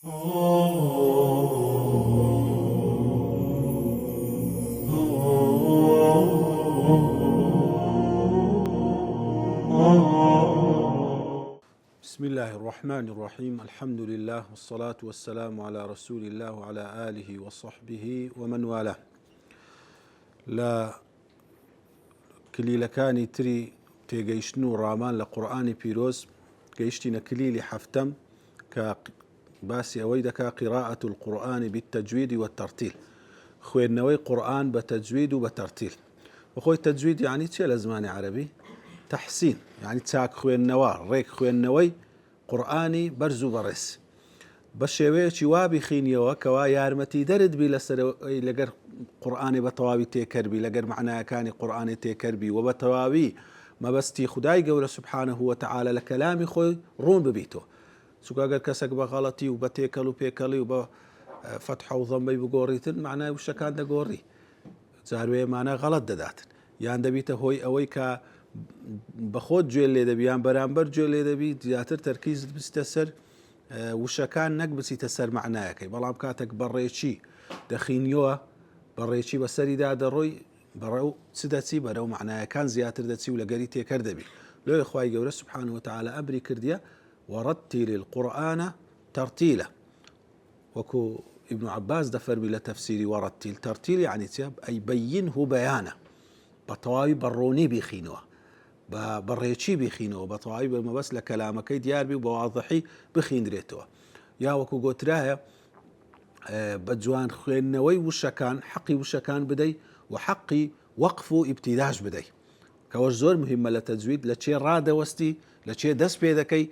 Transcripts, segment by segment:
بسم الله الرحمن الرحيم. الحمد لله والصلاة والسلام على رسول الله وعلى آله وصحبه ومن والاه. لا كليلكاني تري تيجيشنو رامان لقرآن بيروز جيشتنا كليلي حفتم كباسي أويدك قراءة القرآن بالتجويد والترتيل. خوينوي قرآن بتجويد وبترتيل. وخوي التجويد يعني تشيل زماني عربي تحسين، يعني تساك خوينوا ريك خوينوي قرآني برزو برس بشوي وابي خينيوا كوا يارمتي درد بي لقر قرآني بطوابي تيكربي لقر معناه كاني قرآني تيكربي وبطوابي ما بستي خداي قول سبحانه وتعالى لكلامي خوي رون ببيتو سوكا قال كسك بغلطي وبتيكلو بيكلي وبفتحه وضمي بقوريتن معناه وش كان دا قوري زاروي معناه غلط داتن يعني دبيته هوي أويكا بخود جوێ لێ دەبیان بەرامبەر گوێ لێ دەبی زیاتر تەرکیز بستە سەر وشەکان نەک بچیتە سەر معنایەکەی، بەڵام کاتێک بەڕێکی دەخینیەوە بەڕێکی بەسەریدا دەڕۆی بەڕێو چ دەچی بەرەو معنایەکان زیاتر دەچی و لەگەری تێکەر دەبی. لۆی خوای گەورە سوبحانه وتعالى ئەمری کردیە وەڕەتیل القورئان تەرتیلە. وەکو ابن عباس دەفەرمی لە تەفسیری وەڕەتیل تەرتیل یعنی چێ ئەی بەینه بەیانە بەتەواوی بەڕۆنی بیخینەوە بەڕێکی بیخینەوە بەتەواوی بەمەبەست لە کەلامەکەی دیاربی و بەواضحی بخیندرێتەوە. یا وەکو گوترایە بە جوان خوێندنەوەی وشەکان حەقی وشەکان بدەی و حەقی وەقف و ئیبتیداش بدەی کەوەش زۆر مهمە لە تەجوید لە چێ ڕادەوەستی لە چێ دەست پێ دەکەی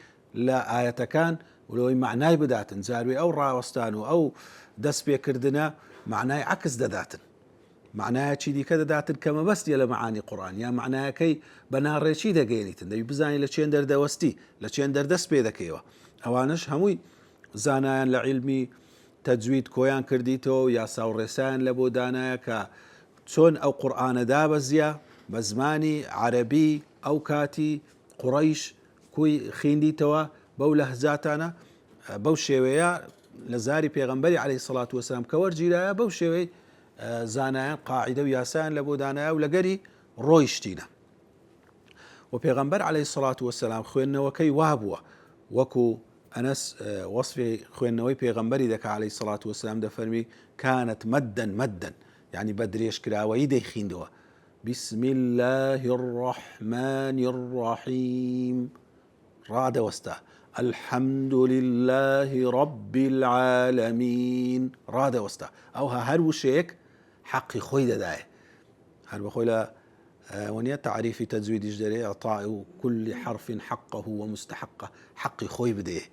لە ئاەتەکان ولەوەی معنای بداتن جاروێ ئەو ڕاوەستان و ئەو دەست پێکردنە معنای عکس دەداتن معنایەکی دیکە دەداتن کە مەبەستیە لە معانی قورئان یا معنایەکەی بە ناڕێکی دەگەێنیتن دەبی بزانی لە چێن دەردەوەستی لە چێن دەردەست پێ دەکەیەوە. ئەوانش هەمووی زانایان لە عیلمی تەجوید کۆیان کردیتەوە یا ساوڕێسایان لە بۆ دانایە کە چۆن ئەو قورئانە دابەزیە بە زمانی عەرەبی ئەو کاتی قوڕەیش کوی خیندیتەوە بەو لەهجاتانە بەو شێوەیە لە زاری پێغەمبەری عەلەیهی سەڵات وەسەلام کە وەرگیرایە بەو شێوەی زانایان قاعدە و یاسایان لە بۆ دانایە و لەگەری ڕۆیشتینە. و پێغەمبەر عەلەیهی سەڵات وەسەلام خوێندنەوەکەی وابووە وەکو ئەنەس وەصفی خوێندنەوەی پێغەمبەری دەکا عەلەیهی سەڵات وەسەلام دەفەرمی کانت مەدەن مەدەن یعنی بە درێژکراوەیی دەیخیندەوە بسم الله الرحمن الرحیم ڕادەوەستا الحمد لله رب العالمين ڕادەوەستا ئەوها هەر وشەیەک حقی خۆی دەدایە هەر بەخۆی لە ونیە تعریفی تەجویدیش دەرێ إعطاء كل حرف حقه ومستحقه حقی خۆی بدەیە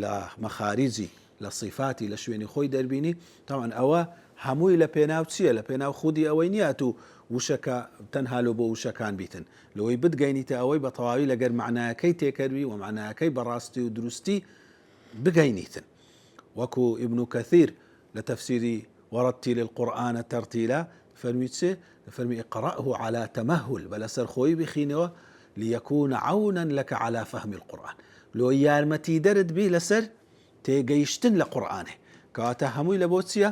لە مەخاریجی لە صفاتی لە شوێنی خۆی دەربینی. طبعا ئەوە هەمووی لە پێناو چییە لە پێناو خودی ئەوەی نیە و وشەکە تەنها لە بۆ وشەکان بیتن لەوەی بتگەینیتە ئەوەی بە تەواوی لەگەر معنایەکەی تێکەروی و معنایەکەی بەڕاستی و دروستی بگەینیتن. وەکو ابن كثير لە تەفسیری وەڕەتیل القورئان تەرتیلا فەرمی چێ فەرمی اقرأه على تمهل بەلە سەر خۆی بخینەوە ليكون عونا لك على فهم القرآن لۆ یارمەتی دەرت بی لەسەر تێگەیشتن لە قورئانێ کەواتە هەمووی لە بۆ چییە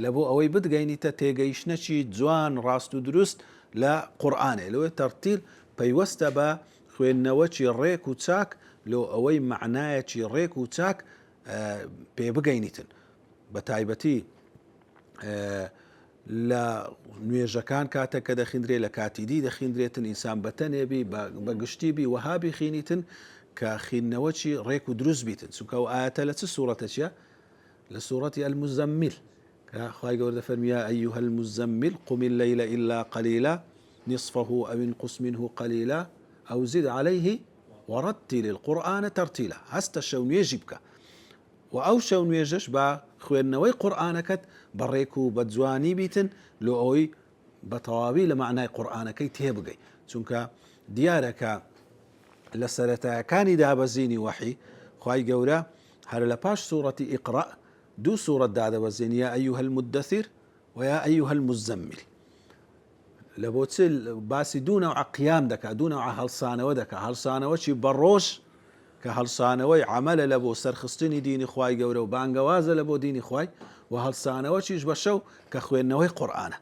لە بۆ ئەوەی بتگەینیتە تێگەیشتنەکی جوان ڕاست و دروست لە قورئانێ. لەوێ تەرتیل پەیوەستە بە خوێندنەوەکی ڕێک و چاک لۆ ئەوەی معنایەکی ڕێک و چاک پێ بگەینیتن بە تایبەتی لە نوێژەکان کاتە کە دەخیندرێت لە کاتیدی دەخیندرێتن ئینسان بەتەنێبی بە گشتیبی وەهابی خینیتن کە خینەوەکی ڕێک و دروست بیتن. چونکە ئەو ئاەتە لە چ سوورەتە چیە لە سوورەتی المزەمل کە خوای گەورە دەفەرمی یا ئەیها المزەمل قم الليل إلا قليلا نصفه أو انقص منه قليلا أو زد عليه ورتل القرآن ترتيلا هەستە شەو نوێژی بکە و ئەو شەو نوێژەش بە خوێندنەوەی قورئانەکەت بەڕێک و بە جوانی بیتن لۆ ئەوەی بە تەواوی لە معنای قورئانەکەی تێبگەی. چونکە دیارەکە لە سەرەتایەکانی دابەزینی وەحی خوای گەورە هەر لە پاش سوورەتی ئیقرأ دوو سوورەت دادەبەزێن یا ئەیها المدەثر و یا ئەیها المزەمل لە بۆ چ باسی دوو نەوع قیام دەکات دوو نەوع هەڵسانەوە دەکات هەڵسانەوەکی بە ڕۆژ کە هەڵسانەوەی عەمەلە لە بۆ سەرخستنی دینی خوای گەورە و بانگەوازە لە بۆ دینی خوای و هەڵسانەوە چیش بە شەو کە خوێندنەوەی قورئانە.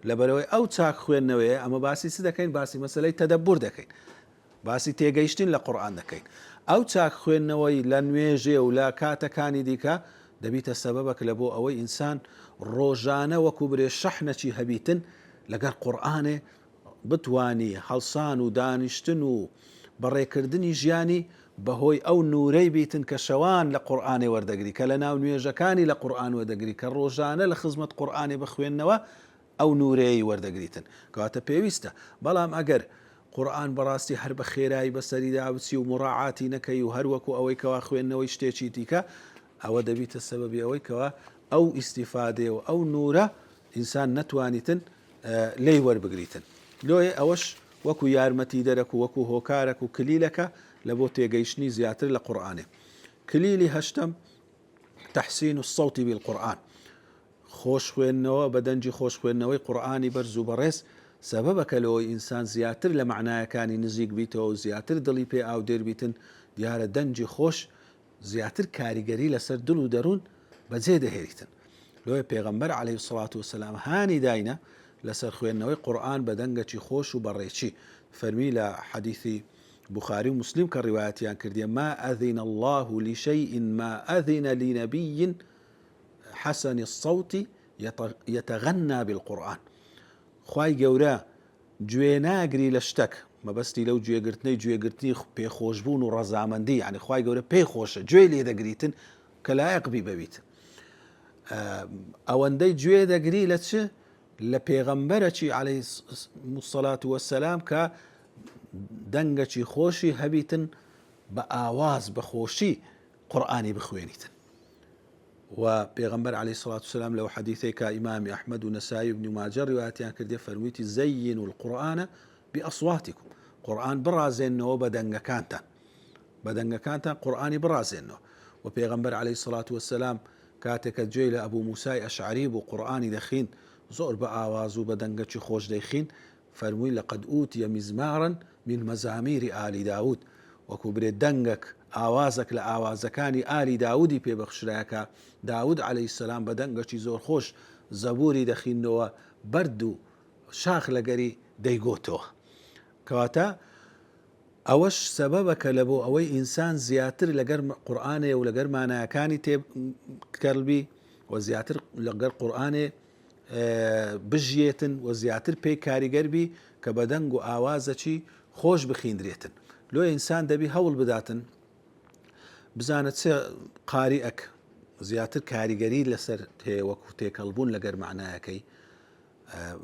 لەبەرەوەی ئەو چاک خوێندنەوەیە ئەمە باسی چ دەکەین؟ باسی مەسەلەی تەدەبور دەکەین، باسی تێگەیشتن لە قورئان دەکەین. ئەو چاک خوێندنەوەی لە نوێژێ و لە کاتەکانی دیکە دەبیتە سەبەبەک لە بۆ ئەوەی ئینسان ڕۆژانە وەکو برێ شەحنەکی هەبیتن لەگەر قورئانێ بتوانی هەڵسان و دانیشتن و بەڕێکردنی ژیانی بەهۆی ئەو نورەی بیتن کە شەوان لە قورئانێ وەردەگری، کە لە ناو نوێژەکانی لە قورئان وەردەگری، کە ڕۆژانە لە خزمەت قورئانێ بخوێندنەوە ئەو نورەیە وەردەگریتن. کەواتە پێویستە. بەڵام ئەگەر قورئان بەڕاستی هەر بە خێرایی بەسەریدا بچی و مڕاعاتی نەکەی و هەروەکو ئەوەی کەوا خوێندنەوەی شتێکی دیکە، ئەوە دەبیتە سەبەبی ئەوەی کەوا ئەو ئیستیفادێ و ئەو نورە ئینسان نەتوانیتن لێی وەربگریتن. لۆیە ئەوەش وەکو یارمەتی دەرەک و وەکو هۆکارێک و کلیلەکە لە بۆ تێگەیشتنی زیاتر لە قورئانێ. کلیلی هەشتم تەحسین الصوت بالقورئان، خۆش خوێندنەوە بە دەنجی خۆش خوێندنەوەی قورئانی بەرز و بەڕێز سەبەبەکە لەوەی ئینسان زیاتر لە معنایەکانی نزیک بیتەوە و زیاتر دڵی پێ ئاودێر بیتن. دیارە دەنجی خۆش زیاتر کاریگەری لەسەر دڵ و دەروون بەجێ دەهێریتن. لۆیە پێغەمبەر عەلەیهی سڵات وسەلام هانی داینە لەسەر خوێندنەوەی قورئان بە دەنگێکی خۆش و بەڕێچی. فەرمی لە حەدیثی بوخاری و مسلم کە ڕیوایەتیان کردیە: ما ئەذن الله لشيء ما أذن لنبي حسن الصوت يتغنى بالقرآن. خوای گەورە گوێ ناگری لە شتێک مەبەستی لەو گوێگرتنەی گوێگرتنی پێخۆشبوون و ڕەزامەندی، یعنی خوای گەورە پێی خۆشە گوێ لێ دەگریتن کە لایەق بی ببیت. ئەوەندەی گوێ دەگری لە چ؟ لە پێغەمبەرەکی عەلەیهی السەڵات وەسەلام کە دەنگەکی خۆشی هەبیتن بە ئاواز بە خۆشی قورئانی بخوێنیتن. و پێغەمبەر عەلەیهی السەڵات وسەلام لەو حەدیثەی کە ئیمامی ئەحمەد و نەسایی و ابن ماجە ڕیوایەتیان کردێ فەرموویەتی: زەینوا القورئانە بئەصواتیکم، قورئان بڕازێنەوە بە دەنگەکانتان، بە دەنگەکانتان قورئانی بڕازێنەوە. و پێغەمبەر عەلەیهی السەڵات وسەلام کاتێکە گوێی لە ئەبوو موسای ئەشعەری بوو قورئانی دەخوین زۆر بە ئاواز و بە دەنگەکی خۆش دەیخوین، فەرمووی: لەقەد ئوتیە میزمارا من مەزامیری ئالی داود، وەکو برێ دەنگێک ئاوازێک لە ئاوازەکانی ئالی داودی پێبەخشرایەکە داود عەلەیهی السەلام بە دەنگێکی زۆر خۆش زەبوری دەخوینەوە بەرد و شاخ لەگەری دەیگۆتەوە. کەواتە ئەوەش سەبەبەکە لە بۆ ئەوەی ئینسان زیاتر لەگەر قورئانێ و لەگەر مانایەکانی تێکەڵبی و زیاتر لەگەر قورئانێ بژێتن و زیاتر پێی کاریگەربی کە بە دەنگ و ئاوازەکی خۆش بخیندرێتن. لۆ ئینسان دەبی هەوڵ بداتن بزانێت چه قاریئەک زیاتر کاریگەری لەسەر هەیە وەکو تێکەڵبوون لەگەر معنایەکەی،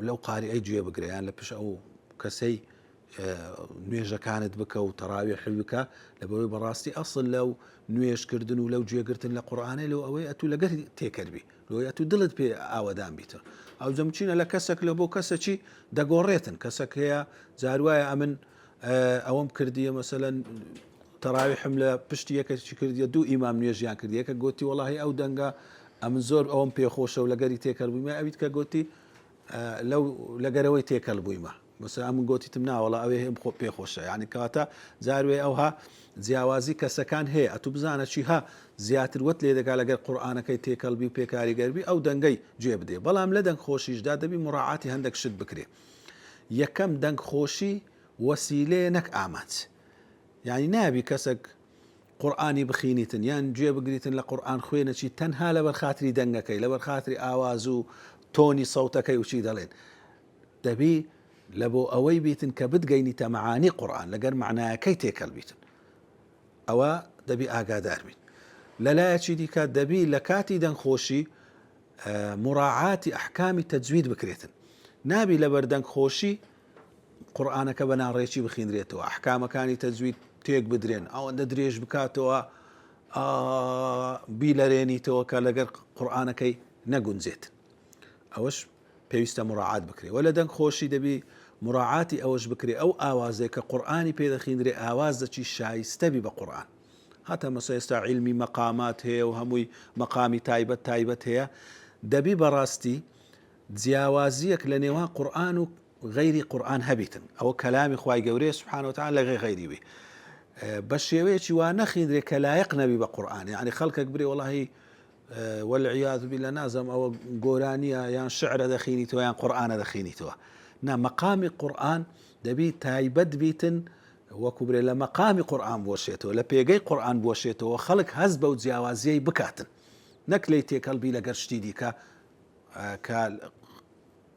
لەو قاریئەی گوێ بگرێیان لە پشت ئەو کەسەی نوێژەکانت بکە و تەراویح بکە، لەبەرەوەی بەڕاستی ئەسڵ لەو نوێژکردن و لەو گوێگرتن لە قورئانێ لەو ئەوەی ئەتوو لەگەر تێکەربی، لۆی ئەتوو دڵت پێ ئاوەدان بیتەوە. ئەو جەمچینە لە کەسێک لە بۆ کەسێکی دەگۆڕێتن. کەسێک هەیە جاروایە ئەمن ئەوەم کردیە مەسەلەن تەراویحم لە پشتی یەکێکی کردیە دوو ئیمام نوێژیان کردی، یەکە گوتی وەڵاهی ئەو دەنگە ئەمن زۆر ئەوم پێخۆشە و لەگەری تێکەڵبوویمە، ئەویت کە گوتی لەو لەگەرەوەی تێکەڵبوویمە، مثلا ئەمن گوتیتم ناوەڵا ئەوێ هێم پێخۆشە. یعنی کەواتە جاروێ ئەوها جیاوازی کەسەکان هەیە، ئەتوو بزانە چیها زیاتر وەت لێ دەگا لەگەر قورئانەکەی تێکەڵبی و پێکاریگەربی ئەو دەنگەی گوێ بدێ. بەڵام لە دەنگ خۆشیشدا دەبی مڕاعاتی هەندێک شت بکرێ. یەکەم دەنگ خۆشی وەسیلەیە نەک ئامانج، یعنی نابی کەسێک قورئانی بخینیتن یان گوێ بگریتن لە قورئان خوێنەچی تەنها لەبەر خاتری دەنگەکەی، لەبەر خاتری ئاواز و تۆنی سەوتەکەی وچی دەڵێن. دەبی لە بۆ ئەوەی بیتن کە بتگەینیتە مەعانی قورئان لەگەر معنایەکەی تێکەڵبیتن، ئەوە دەبی ئاگادار بین. لەلایەکی دیکە دەبی لە کاتی دەنگخۆشی مراعاتی ئەحکامی تەجوید بکرێتن. نابی لەبەر دەنگخۆشی قورئانەکە بە ناڕێکی بخیندرێتەوە، ئەحکامەکانی تەجوید تێک بدرێن، ئەوەندە درێژ بکاتەوە بیلەرێنیتەوە کە لەگەر قورئانەکەی نەگونجێت. ئەوەش پێویستە مراعات بکرێ. وە لە دەنگخۆشی دەبی مراعاتی ئەوەش بکرێ ئەو ئاوازێک کە قورئانی پێدەخیندرێ ئاوازێکی شایستەبی بە قورئان. هاتە مەسە ئێستا عیلمی مەقامات هەیە و هەمووی مەقامی تایبەت هەیە، دەبی بەڕاستی جیاوازیەک لە نێوان قورئان و غەیری قورئان هەبیتن. ئەوە کەلامی خوای گەورەیە سوبحانەهو وتەعالە لە غەیری وێ. بەشێوەیەکی وا نەخیندرێت کە لایەق نەبی بە قورئان، یعنی خەڵکێک برێ وەڵاهی والعیاذ بالله نازم ئەوە گۆرانیە یان شعرە دەخینیتەوە یان قورئانە دەخینیتەوە. نا مەقامی قورئان دەبی تایبەت بیتن وەکو برێ لە مەقامی قورئان بۆشێتەوە، لە پێگەی قورئان بۆشێتەوە، خەڵک هەز بەو جیاوازیەی بکاتن، نەک لێی تێکەڵبی لەگەر شتی دیکە کە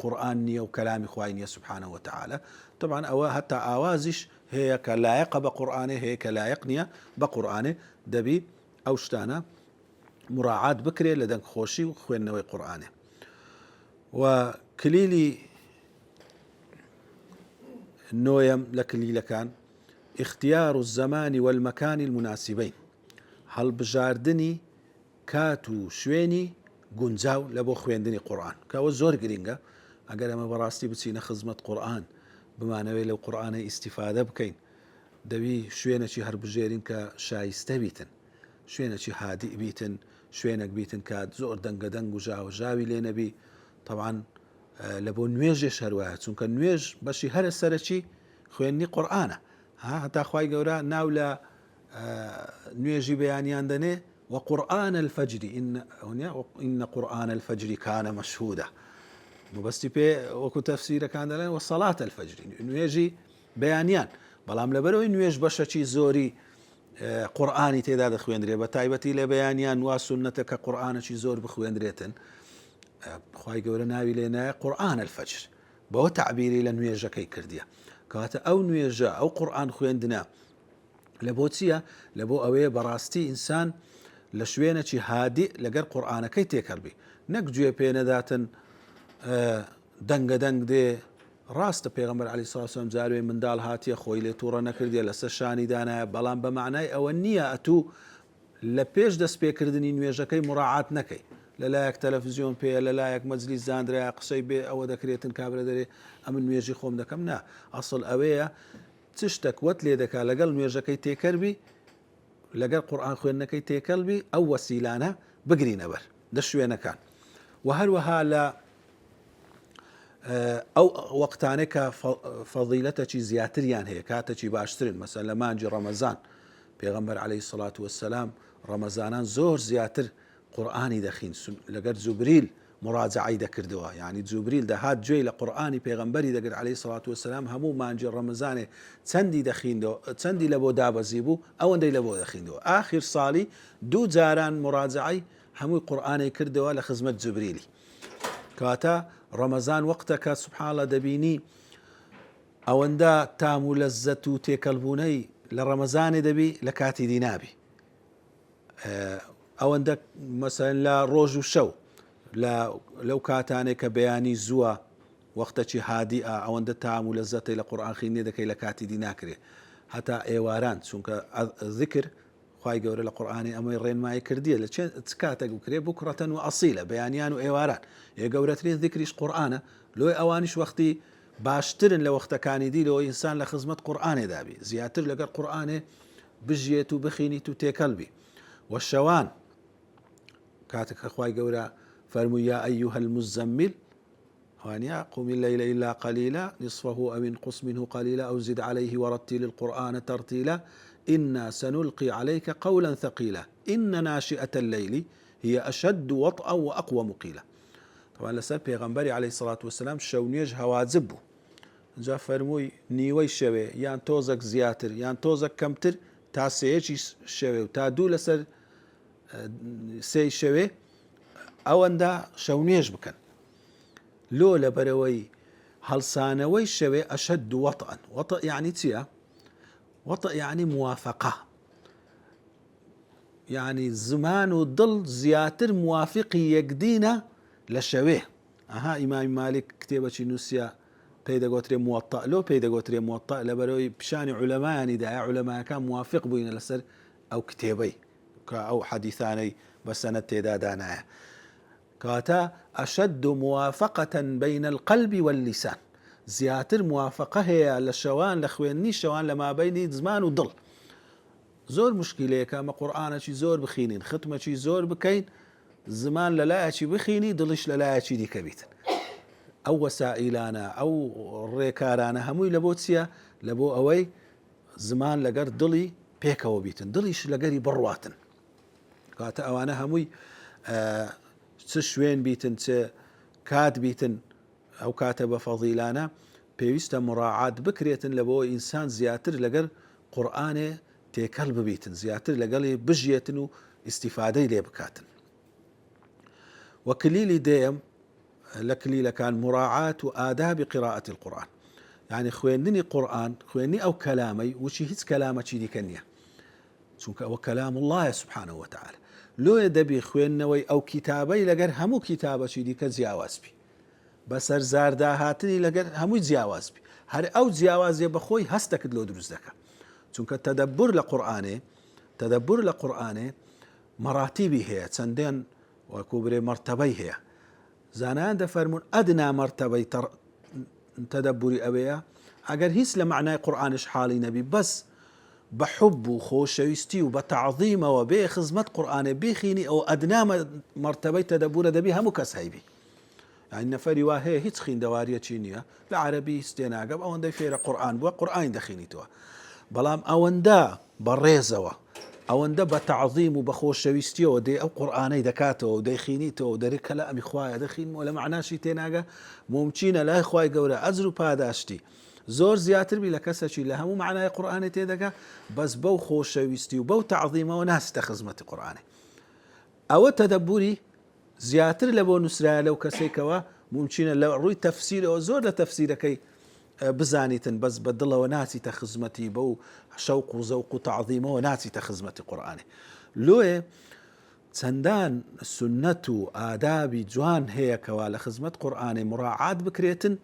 قورئان نییە و کەلامی خوای نییە سبحانه وتعالى. طبعا ئەوە هەتا ئاوازیش هەیە کە لایەقە بە قورئانێ، هەیە کە لایەق نییە بە قورئانێ، دەبی ئەو شتانە مراعات بکرێت لە دەنگخۆشی و خوێندنەوەی قورئانێ. و کلیلی نۆیەم لە کلیلەکان اختیار الزمان والمكان المناسبين، هەڵبژاردننی کات و شوێنی گونجاو لە بۆ خوێندنی قورئان، کەەوە زۆر گرینگە. ئەگەر ئەمە بەڕاستی بچینە خزمەت قورئان بمانەوەی لەو قورئانە ئیسیفادە بکەین، دەوی شوێنێکی هەربژێرین کە شایستە بیتن، شوێنێکی هادی بیتن، شوێنێک بیتن کات زۆر دەنگەدەنگ و ژاوژاوی لێ نەبی. طبعا لە بۆ نوێژێش هەروایە، چونکە نوێژ بەشی هەرە سەرەکی خوێندنی قورئانە. هەتا خوای گەورە ناو لە نوێژی بەیانیان دەنێ وقرآن الفجر إن قرآن الفجر كان مشهودا، مبستی پێ وەکو تەفسیرەکان دەڵێن وصلاة الفجر، نوێژی بەیانیان. بەڵام لەبەرەوەی نوێژ بەشەکی زۆری قورئانی تێدا دەخوێندرێ، بە تایبەتی لە بەیانیان وا سونەتە کە قورئانێکی زۆر بخوێندرێتن، خوای گەورە ناوی لێنایە قورئان الفجر، بەوە تعبیری لە نوێژەکەی کردیە. کەواتە ئەو نوێژە ئەو قورئان خوێندنە لە بۆ چییە؟ لە بۆ ئەوەیە بەڕاستی ئینسان لە شوێنێکی هادی لەگەر قورئانەکەی تێکەڵبی، نەک گوێ پێ نەداتن دەنگەدەنگ دێ. ڕاستە پێغەمبەر عەلەیهی سڵاتو وەسەلام جاروێ منداڵ هاتیە خۆی لێ تووڕە نەکردیە لەسەر شانی دانایە، بەڵام بە معنای ئەوە نییە ئەتوو لە پێش دەست پێکردنی نوێژەکەی مراعات نەکەی، لەلایەک تەلەڤیزیۆن پێە، لەلایەک مەجلیس زانرایە قسەی بێ ئەوە دەکرێتن کابرا دەرێ ئەمن نوێژی خۆم دەکەم. نا، ئەسڵ ئەوەیە چ شتێک وەت لێ دەکا لەگەڵ نوێژەکەی تێکەڵبی، لەگەڵ قورئان خوێندنەکەی تێکەڵبی، ئەو وەسیلانە بگرینە بەر دە شوێنەکان. و هەروەها لە ئەو وەقتانێک کە فەضیلەتێکی زیاتریان هەیە، کاتێکی باشترن، مەسەلەن لە مانجی ڕەمەزان پێغەمبەر عەلەیهی سڵاتو وەسەلام ڕەمەزانان زۆر زیاتر قورئانی دەخین، لەگەر جوبریل مراجعەی دەکردەوە، یعنی جوبریل دەهات گوێی لە قورئانی پێغەمبەری دەگرت عەلەیهی سڵاتو وەسەلام، هەموو مانجی ڕەمەزانێ چەندی دەخیندەوە، چەندی لە بۆ دابەزی بوو، ئەوەندەی لە بۆ دەخیندەوە. ئاخر ساڵی 2 جاران مراجعەی هەمووی قورئانی کردەوە لە خزمەت جوبریلی. کەواتە ڕەمەزان وەقتەکە سوبحان الله دەبینی ئەوەندە تام و لەززەت و تێکەڵبوونەی لە ڕەمەزانێ دەبی لە کاتی دی نابی، ئەوەندە مەسەلەن لە ڕۆژ و شەو لەو کاتانێک کە بەیانی زووە وەختێکی هادیئە، ئەوەندە تام و لەززەتی لە قورئان خوێندنێ دەکەی لە کاتی دی ناکرێ. هەتا ئێواران، چونکە ذکر خوای گەورە لە قورئانی ئەمەی ڕێنمایی کردیە لە چ کاتێک بکرێ بکڕەتەن و ئەسیلە، بەیانیان و ئێواران. گەورەترین ذکریش قورئانە، لۆی ئەوانیش وەختی باشترن لە وەختەکانی دیرەوە ئینسان لە خزمەت قورئانێ دابی، زیاتر لەگەر قورئانێ بژێت و بخینیت و تێکەڵبی. وەشەوان کاتێک کە خوای گەورە فەرمووی یا ئەیوهە المزەمل وانیا قم الليل إلا قليلا نصفه أو انقص منه قليلا أو زد عليه ورتل القرآن ترتيلا إنا سنلقي عليك قولا ثقيلا إن ناشئة الليل هي أشد وطئا وأقوى مقيلا. طبعا لەسەر پێغەمبەری عەلەیهی سڵاتو وەسەلام شەو نوێژ هەواجب بوو، اینجا فەرمووی نیوەی شەوێ یان تۆزێک زیاتر یان تۆزێک کەمتر تا سێیەکی شەوێ و تا 2 لەسەر 3 شەوێ ئەوەندە شەو نوێژ بکەن. لۆ لەبەرەوەی هەڵسانەوەی شەوێ ئەشەد وەطئا، وەطئ یعنی چییە؟ وەطئ یعنی موافقە، یعنی زمان و دڵ زیاتر موافقی یەکدینە لە شەوێ. ئیمامی مالک کتێبەکی نووسیە پێی دەگوترێ موەطئ، لۆ پێی دەگوترێ موەطئ لەبەرەوەی پیشانی عولەمایانی دایە، عولەمایەکان موافق بووینە لەسەر ئەو کتێبەی کە ئەو حەدیثانەی بە سەنەد تێدا دانایە. کەواتە ئەشەد موافقة بین القلب واللیسان، زیاتر موافقە هەیە لە شەوان، لە خوێندنی شەوان لە مابەینی زمان و دڵ. زۆر مشکلەیەکە ئەمە قورئانێکی زۆر بخینین، ختمەکی زۆر بکەین، زمان لەلایەکی بخینی، دڵیش لەلایەکی دیکە بیتن. ئەو وەسائیلانە ئەو ڕێکارانە هەمووی لە بۆ چییە؟ لە بۆ ئەوەی زمان لەگەر دڵی پێکەوە بیتن دڵیش لەگەری بڕواتن کاتە ئەوانە هەمووی چ شوێن بیتن چ کات بیتن ئەو کاتە بە فەضیلانە پێویستە مراعات بکرێتن لە بۆ ئینسان زیاتر لەگەر قورئانێ تێکەڵ ببیتن زیاتر لەگەڵی بژێتن و ئیستیفادەی لێ بکاتن. وەکلیلی دێم لە کلیلەکان مراعات و ئادابی قراءەتی القورئان، یعنی خوێندنی قورئان خوێندنی ئەو کەلامەی وچی هیچ کەلامەکی دیکە نییە چونکە ئەوە کەلام اللهە سبحانه وتعالى لۆیە دەبی خوێندنەوەی ئەو کتابەی لەگەر هەموو کتابەکی دیکە جیاواز بی بەسەر زارداهاتنی لەگەر هەمووی جیاواز بی هەر ئەو جیاوازێ بەخۆی هەستەکرد لۆ دروست دەکە چونکە تەدەبور لە قورئانێ مەراتیبی هەیە چەندێن وەکو برێ مەرتەبەی هەیە زانایان دەفەرمون ئەدنا مەرتەبەی تەدەبوری ئەوەیە ئەگەر هیچ لە معنای قورئانش حاڵی نەبی بەس بە حب و خۆشەویستی و بە تەعظیمەوە بێ خزمەت قورئانێ بێخینی ئەو ئەدنا مەرتەبەی تەدەبورە دەبی هەموو کەس هەیبی یعنی نەفەری وا هەیە هیچ خوێندەواریەکی نییە لە عەرەبی هیچ ئەوەندەی فێرە قورئان بووە قورئانی دەخینیتەوە بەڵام ئەوەندە بەڕێزەوە ئەوەندە بە تەعظیم و بە خۆشەویستیەوە دێ ئەو قورئانەی دەکاتەوە و دەیخینیتەوە و دەری کەلامی خوایە دەخینەوە لە معناشی تێناگە مومچینە لای خوای گەورە ئەجر و پاداشتی زۆر زیاتر بی لە کەسێکی لە هەموو معنای قورئانی تێدەگا بەس بەو خۆشەویستی و بەو تەعظیمەوە ناستە خزمەتی قورئانی ئەوە تەدەبوری زیاتر لە بۆ نووسرایە لەو کەسێکەوە مومچینە لە ڕووی تەفسیرەوە زۆر لە تەفسیرەکەی بزانیتن بەس بە دڵەوە ناچیتە خزمەتی بەو شەوق و زەوق و تەعظیمەوە ناچیتە خزمەتی قورئانی لۆیە چەندان سنەت و ئادابی جوان هەیە کەوا لە خزمەت قورئانی مراعات بکرێتن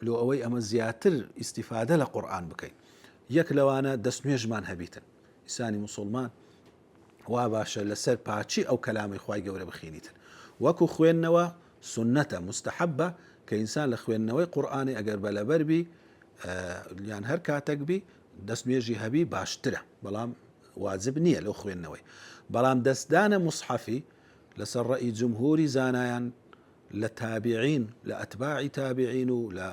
لۆ ئەوەی ئەمە زیاتر ئیستیفادە لە قورئان بکەین یەک لەوانە دەستنوێژمان هەبیتن ئینسانی موسڵمان وا باشە لەسەر پاچی ئەو کەلامی خوای گەورە بخینیتن وەکو خوێندنەوە سنەتە مستحبە کە ئینسان لە خوێندنەوەی قورئانی ئەگەر بەلەبەربی یان هەر کاتێک بی دەستنوێژی هەبی باشترە بەڵام واجب نییە لەو خوێندنەوەی بەڵام دەستدانە موسحەفی لەسەر ڕەئی جمهوری زانایان لە تابعین لە ئەتباعی تابعین و لە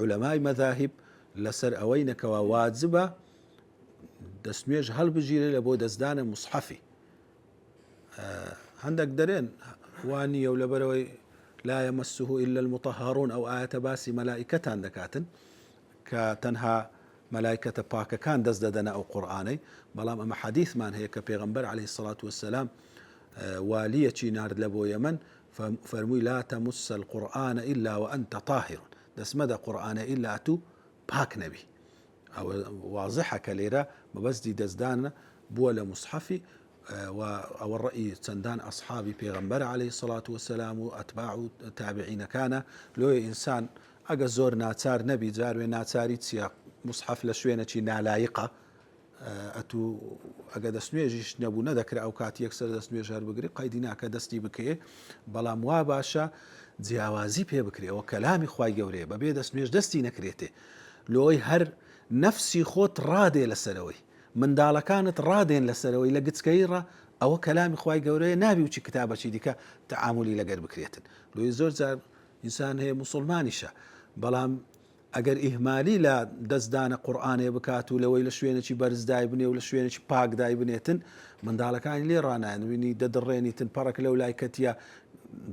علەمای مەذاهب لەسەر ئەوەی نەکەوە واجبە دەستنوێژ هەڵبژیرێ لە بۆ دەستدانە موسحەفی هەندێک دەرێن وانیە و لەبەرەوەی لا يمسه إلا المطهرون أو آية باسي ملائكتان دكاتن كتنها ملائكة باكا كان دزددنا أو قرآني بلام أما حديث من هي كبيغمبر عليه الصلاة والسلام والية نار لبو يمن فرمي لا تمس القرآن إلا وأنت طاهر دسمد قرآن إلا أتو باك نبي أو واضحة كليرة بس دي دزدان بولا مصحفي أو الرأي تندان أصحابي بيغمبر عليه الصلاة والسلام وأتباع تابعين كان لو إنسان أجا زور ناتار نبي جار ناتاري تسيا مصحف لشوينة نالايقة أتو أجا دسنويجيش نبو نذكر أو كات يكسر دسنويج هر بقري قيدنا كدستي بكيه بلا مواباشا جیاوازی پێ بکرێ ئەوە کەلامی خوای گەورەیە بەبێ دەستنوێژ دەستی نەکرێتێ لۆی هەر نەفسی خۆت ڕادێ لەسەرەوەی منداڵەکانت ڕادێن لەسەرەوەی لە گچکەیڕە ئەوە کەلامی خوای گەورەیە نابی و چی کتابەکی دیکە تەعاملی لەگەر بکرێتن لۆی زۆر جار ئینسان هەیە موسڵمانیشە بەڵام ئەگەر ئیهمالی لە دەستدانە قورئانێ بکات و لەوەی لە شوێنێکی بەرزدای بنێ و لە شوێنێکی پاکدای بنێتن منداڵەکانی لێ ڕانایەنبینی دەدڕێنیتن پەڕەک لەو لای کەتیە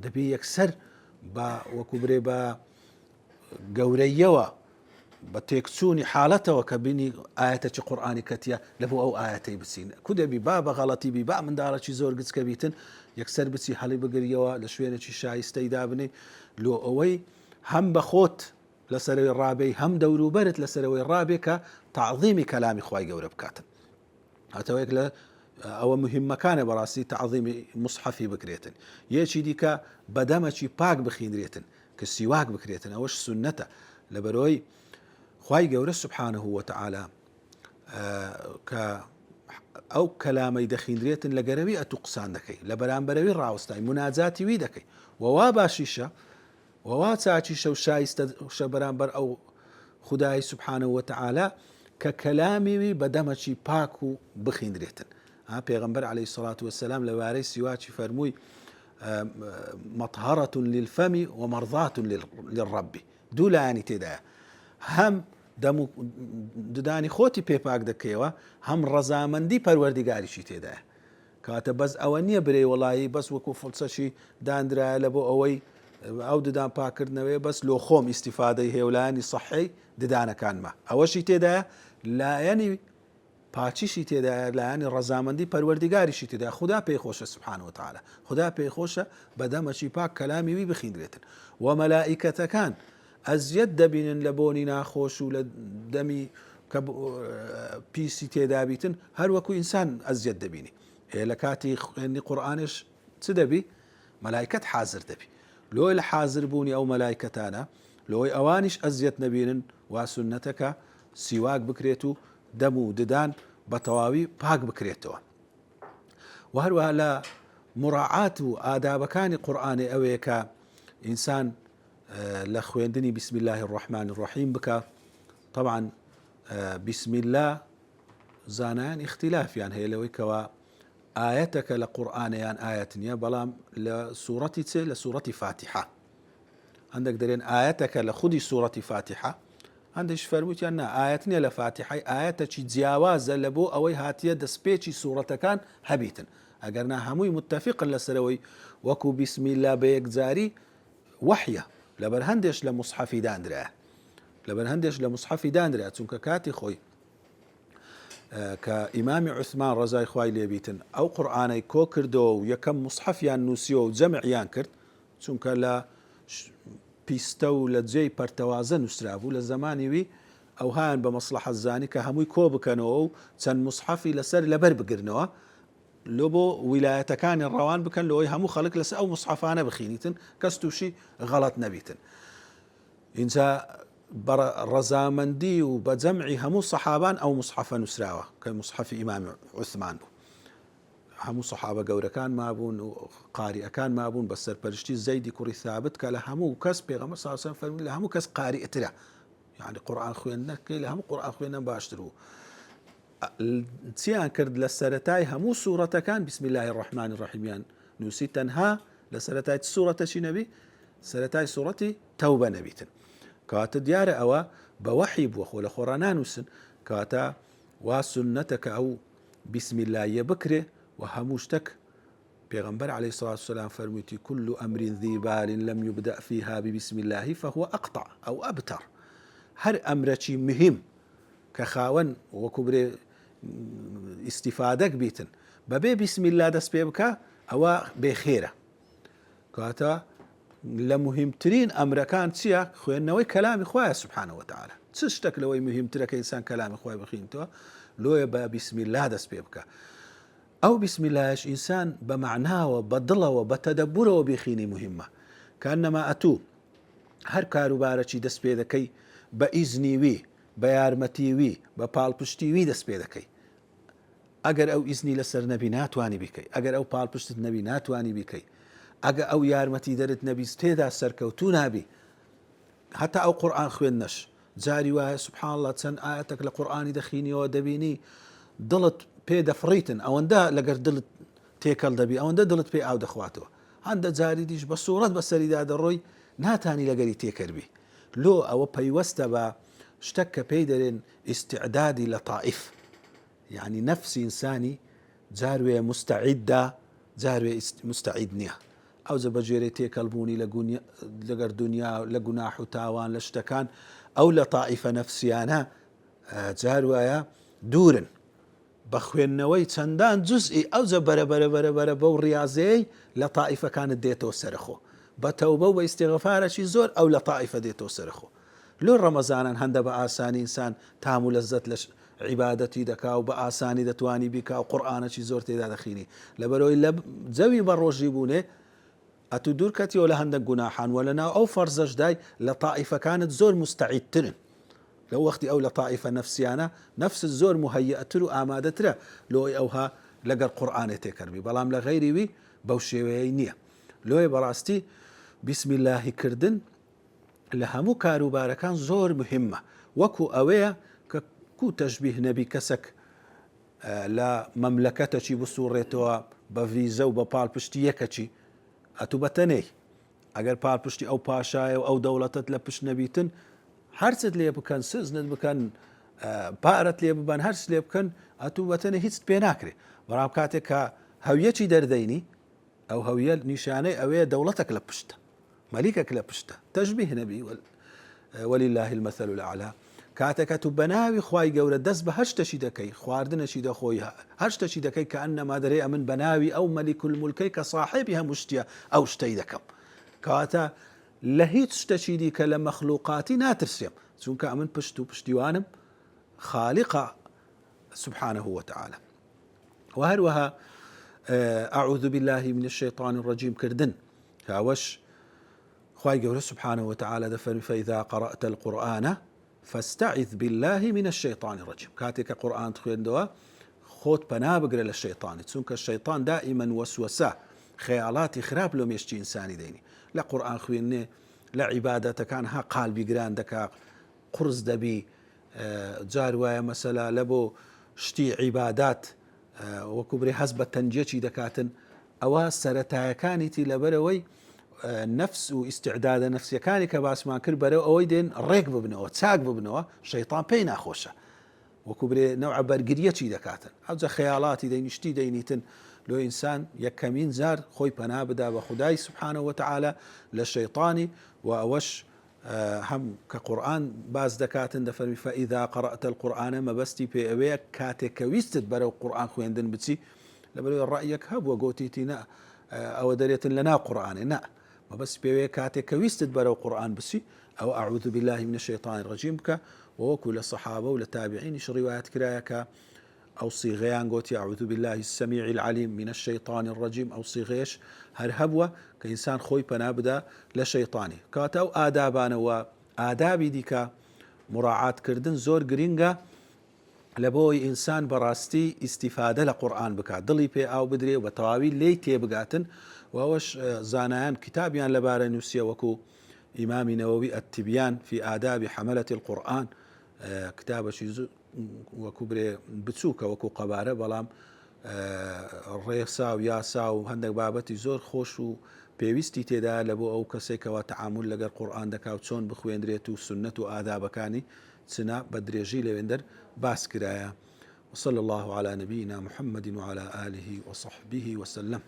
دەبێ یەکسەر بە وەکو برێ بە گەورەیەوە بە تێکچوونی حاڵەتەوە کە بینی ئاەتێکی قورئانی کەتیە لە بۆ ئەو ئاەتەی بچین کو دەبی با بە غەڵەتی بی با منداڵێکی زۆر گچکە بیتن یەکسەر بچی هەڵی بگریەوە لە شوێنێکی شایستەی دابنێ لۆ ئەوەی هەم بە خۆت لەسەرەوەی ڕابێی هەم دەوروبەرت لەسەرەوەی ڕابێ کە تەعظیمی کەلامی خوای گەورە بکاتن هاتەوەیەک لە ئەوە مهمەکانە بەڕاستی تەعظیمی مصحەفی بکرێتن یەکی دیکە بەدەمەکی پاک بخیندرێتن کە سیواک بکرێتن ئەوەش سونەتە لەبەرەوەی خوای گەورە سبحانه وتعالى کە ئەو کەلامەی دەخیندرێتن لە گەرەوی ئەتو قسان دەکەی لە بەرامبەرەوەی ڕاوستای مناجاتی وی دەکەی وەوا باشیشە وەوا چاچیشە و شایستە بەرامبەر ئەو خودای سبحانه وتعالى کە کەلامی بەدەمەکی پاک و بخیندرێتن پێغەمبەر عليه الصلاة والسلام لەوارەی سیواکی فەرمووی مطهرة للفم ومرضاة للرب دوو لایانی تێدایە هەم دەم و ددانی خۆتی پێپاک دەکەیەوە هەم ڕەزامەندی پەروەردیگاریشی تێدایە کاتە بەس ئەوە نییە برێ وڵایی بەس وەکو فڵسەشی دانرایە لە بۆ ئەوەی ئەو ددان پاکردنەوەی بەس لۆ خۆم ئیسیفادەی هێولانی سەحەی ددانەکانمە ئەوەشی تێدایە لایەنی پاچیشی تێدایە لایەنی ڕەزامەندی پەروەردیگاریشی تێدا خدا پێی خۆشە سبحانه وتعالى خدا پێی خۆشە بەدەمەچی پاک کەلامی وی بخیندرێتن و مەلائیکەتەکان ئەزیەت دەبینن لە بۆنی ناخۆش و لە دەمی کە پیسی تێدابیتن هەروەکو ئینسان ئەزیەت دەبینی لە کاتی خوێندنی قورئانش چ دەبی مەلائیکەت حازر دەبی لۆی لە حازربوونی ئەو مەلائیکەتانە لۆی ئەوانیش ئەزیەت نەبینن وا سونەتەکە سیواک بکرێت و دەم و ددان بە تەواوی پاک بکرێتەوە و هەروەها لە مراعات و ئادابەکانی قورئانی ئەوەیە کە ئینسان لە خوێندنی بسم الله الرحمن الرحیم بکە طبعا بسم الله زانایان اختلافیان هەیە لەوەی کەوا ئاەتەکە لە قورئانیان ئاەت نییە بەڵام لە سوورەتی چێ لە سوورەتی فاتحە هەندێک دەرێن ئاەتەکە لە خودی سوورەتی فاتحە هەندێک فەرمووتیان نا ئاەت نییە لە فاتحەی ئاەتەکی جیاوازە لە بۆ ئەوەی هاتیە دەستپێکی سوورەتەکان هەبیتن ئەگەر نا هەمووی متتەفقن لەسەرەوەی وەکو بسم الله بە یەکجاری وحیە لەبەر هەندێش لە موسحەفی دانرایە لەبەر هەندێش لە موسحەفی دانرایە چونکە کاتی خۆی کە ئیمامی عوسمان ڕەزای خوای لێبیتن ئەو قورئانەی کۆ کردەوە و یەکەم موسحەفیان نووسیەوە و جەمعیان کرد چونکە لە پیستە و لە جێی پەرتەوازە نووسرا بوو لە زمانی وی ئەوهایان بە مەسلحەت زانی کە هەمووی کۆ بکەنەوە و چەند موسحەفی لەسەر لەبەر بگرنەوە لۆ بۆ ویلایەتەکانی ڕەوان بکەن لەوەی هەموو خەڵک لەسەر ئەو موسحەفانە بخینیتن کەس تووشی غەڵەت نەبیتن اینجا ڕەزامەندی و بە جەمعی هەموو سەحابان ئەو موسحەفە نووسراوە کە موسحەفی ئیمامی عوسمان بوو هەموو سەحابە گەورەکان مابوون و قاریئەکان مابوون بە سەرپەرشتی زەیدی کوڕی ثابت کە لە هەموو کەس پێغەمبەر صلی الله علیه و سلم فەرمووی لە هەموو کەس قاریئترە یعنی قورئان خوێندنەکەی لە هەموو قورئان خوێندنە باشتر بوو چیان کرد لە سەرەتای هەموو سوورەتەکان بسم الله الرحمن الرحیمیان نووسی تەنها لە سەرەتای سوورەتەشی نەبی سەرەتای سوورەتی تەوبە نەبیتن کەواتە دیارە ئەوە بە وەحی بووە خۆ لە خۆڕا نانووسن کەواتە وا سونەتەکە ئەو بسم اللهیە بکرێ و هەموو شتێک پێغەمبەر عليه الصلاة والسلام فەرموویەتی كل أمر ذي بال لم يبدأ فيها ببسم الله فهو أقطع أو أبتر هەر ئەمرەکی مهم کە خاوەن وەکو برێ ئیسیفادەک بیتن بەبێ بسم الله دەست پێ بکە ئەوە بێخێرە کەواتە لە مهمترین ئەمرەکان چییە خوێندنەوەی کەلامی خوایە سبحانه وتعالى چ شتێک لەوەی مهمترە کە ئینسان کەلامی خوای بخوێنێتەوە لۆیە بە بسم الله دەست پێ بکە ئەو بسم اللهش ئینسان بە معناوە بە دڵەوە بە تەدەبورەوە بخینی مهمە کەئەنەما ئەتوو هەر کاروبارەکی دەست پێ دەکەی بە ئیزنی وی بە یارمەتی وی بە پاڵپشتی وی دەست پێ دەکەی ئەگەر ئەو ئیزنی لەسەر نەبی ناتوانی بیکەی ئەگەر ئەو پاڵپشتت نەبی ناتوانی بیکەی ئەگە ئەو یارمەتی دەرت نەبی تێدا سەرکەوتوو نابی هەتا ئەو قورئان خوێندنەش جاری وایە سبحان الله چەند ئاەتێک لە قورئانی دەخینیەوە دەبینی دڵت پێ دەفڕیتن ئەوەندە لەگەر دڵت تێکەڵ دەبی ئەوەندە دڵت پێ ئاو دەخواتەوە هەندە جاری دیش بە سوورەت بەسەریدا دەڕۆی ناتانی لەگەری تێکردبی لۆ ئەوە پەیوەستە بە شتێک کە پێی دەرێن ئیستعدادی لەطائف یعنی نەفسی ئینسانی جاروێ مستعیددا جاروێ مستعید نییە ئەوجە بەجێرەی تێکەڵبوونی لەگەر دنیا لە گوناح و تاوان لە شتەکان ئەو لەطائفە نەفسیانە جاروایە دوورن بە خوێندنەوەی چەندان جزئی ئەوجە بەرە بەو ڕاضەیەی لە تائیفەکانت دێتەوە سەرخۆ بە تەوبە و بە ئیستیغفارێکی زۆر ئەو لە تائیفە دێتەوە سەرخۆ لۆ ڕەمەزانان هەندە بە ئاسانی ئینسان تام و لەزەت لە عیبادەتی دەکا و بە ئاسانی دەتوانی بیکا و قورئانێکی زۆر تێدا دەخینی لەبەرەوەی لە جەوی بە ڕۆژی بوونێ ئەتو دوور کەتیەوە لە هەندێک گوناحان وە لەناو ئەو فەرزەشدای لە تائیفەکانت زۆر مستعیدترن لەو وەختی ئەو لە تائیفە نەفسیانە نەفست زۆر مهەیەتر و ئامادەترە لۆی ئەوها لەگەر قورئانێ تێکەڕبی بەڵام لە غەیری وی بەو شێوەیەی نییە لۆی بەڕاستی بسم الله کردن لە هەموو کاروبارەکان زۆر مهمە وەکو ئەوەیە کە کو تەشبیه نەبی کەسێک لە مەملەکەتێکی بسوڕێتەوە بە ڤیزە و بە پاڵپشتی یەکەچی ئەتوو بەتەنەی ئەگەر پاڵپشتی ئەو پاشایە و ئەو دەوڵەتت لە پشت نەبیتن هەرچت لێ بکەن سزنت بکەن پارەت لێ ببەن هەرچ لێ بکەن ئەتوو بەتەنە هیچ پێ ناکرێ بەڵام کاتێک کە هەویەکی دەردەینی ئەو هەویە نیشانەی ئەوەیە دەوڵەتێک لە پشتە مەلیکێک لە پشتە تەشبیه نەبی ولله المثل الأعلى کاتێکە تو بەناوی خوای گەورە دەست بە هەر شتێکی دەکەی خواردنەشی دەخۆی هەر شتێکی دەکەی کە ئەنەما دەرێ ئەمن بەناوی ئەو مەلیک المولکەی کە صاحبی هەموو شتیە ئەو شتەی دەکەم کەواتە لە هیچ شتێکی دیکە لە مەخلوقاتی ناترسێم چونکە ئەمن پشت و پشتیوانم خالقە سبحانه وتعالى وهروها أعوذ بالله من الشيطان الرجيم كردن كاوش خواي قوله سبحانه وتعالى دفن فإذا قرأت القرآن فاستعذ بالله من الشيطان الرجيم كاتك قرآن تخوين دوا خود بنابقر للشيطان تسونك الشيطان دائما وسوسة خيالات خراب لهم يشتي إنساني ديني لا قرآن خويني لا عبادة كان ها قالبي قران دكا قرز دبي جار ويا مثلا لبو شتي عبادات وكبري حسب التنجيشي دكاتن أوا سرتايكانيتي لبروي نفس واستعداد نفسي كان كباس ما كربره أويدين ريق ببنوه تساق ببنوه شيطان بينا خوشه وكبري نوع برقرية شي دكاتن أوزا خيالاتي دين يشتي دينيتن لو إنسان يكمين زار خوي بنا بدا بخداي سبحانه وتعالى للشيطاني وأوش هم كقرآن باز دكاتن دفرمي فإذا قرأت القرآن ما بستي بي أويك كاتك ويستد برو القرآن خوين دن بتسي لبرو رأيك هب وقوتيتنا أو دريت لنا قرآن نا ما بس بي كاتك ويستد برو القرآن بسي أو أعوذ بالله من الشيطان الرجيم كا وكل الصحابة والتابعين روايات كرايك أو صيغيان قوتي أعوذ بالله السميع العليم من الشيطان الرجيم أو صيغيش هرهبوة كإنسان خوي بنابدا لشيطاني كاتو آدابان وآدابي ديكا مراعاة كردن زور جرينجا لبوي إنسان براستي استفادة لقرآن بكا ضلي بي أو بدري وتواوي لي تيبقاتن وهوش زانيان كتابيان لبارا نوسيا وكو إمام نووي التبيان في آداب حملة القرآن كتاب شيزو وكبري بتسوكا وكو قبارة بلام الريسا وياسا وهندك بابتي زور خوش و بيويستي تيدا لبو أو كسيكا وتعامل لقى القرآن دكا وتسون بخوين دريتو سنة آدابكاني سنا بدريجي لويندر باس كرايا وصلى الله على نبينا محمد وعلى آله وصحبه وسلم